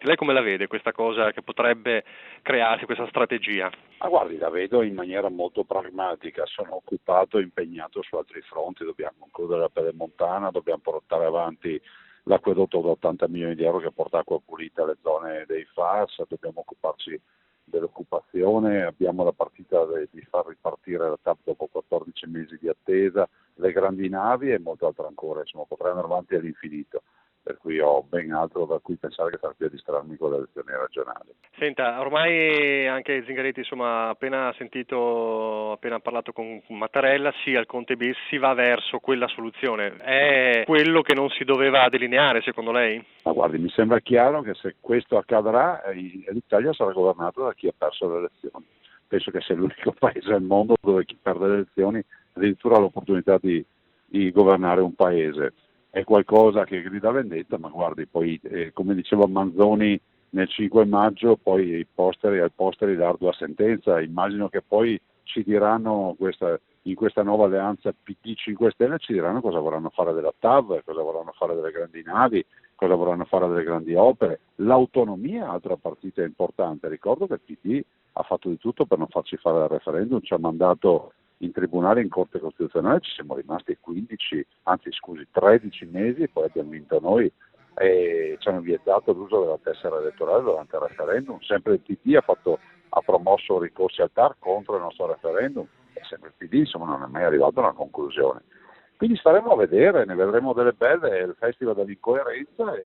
Lei come la vede questa cosa che potrebbe crearsi, questa strategia? Ma guardi, la vedo in maniera molto pragmatica, sono occupato e impegnato su altri fronti, dobbiamo concludere la Pedemontana, dobbiamo portare avanti l'acquedotto da 80 milioni di euro che porta acqua pulita alle zone dei FAS, dobbiamo occuparci dell'occupazione, abbiamo la partita di far ripartire la TAP dopo 14 mesi di attesa, le grandi navi e molto altro ancora, insomma potrei andare avanti all'infinito, per cui ho ben altro da cui pensare che far più a distrarmi con le elezioni regionali. Senta, ormai anche Zingaretti, insomma, appena parlato con Mattarella, sì, al Conte bis si va verso quella soluzione. È quello che non si doveva delineare, secondo lei? Ma guardi, mi sembra chiaro che se questo accadrà l'Italia sarà governata da chi ha perso le elezioni. Penso che sia l'unico paese al mondo dove chi perde le elezioni addirittura ha l'opportunità di governare un paese. È qualcosa che grida vendetta, ma guardi, poi come diceva Manzoni nel 5 maggio, poi al posteri l'ardua sentenza. Immagino che poi ci diranno in questa nuova alleanza PD 5 Stelle ci diranno cosa vorranno fare della TAV, cosa vorranno fare delle grandi navi, cosa vorranno fare delle grandi opere. L'autonomia, altra partita importante. Ricordo che il PD ha fatto di tutto per non farci fare il referendum, ci ha mandato in tribunale, in Corte Costituzionale, ci siamo rimasti 13 mesi, poi abbiamo vinto noi e ci hanno vietato l'uso della tessera elettorale durante il referendum. Sempre il PD ha promosso ricorsi al TAR contro il nostro referendum e sempre il PD insomma non è mai arrivato a una conclusione. Quindi staremo a vedere, ne vedremo delle belle, è il festival dell'incoerenza.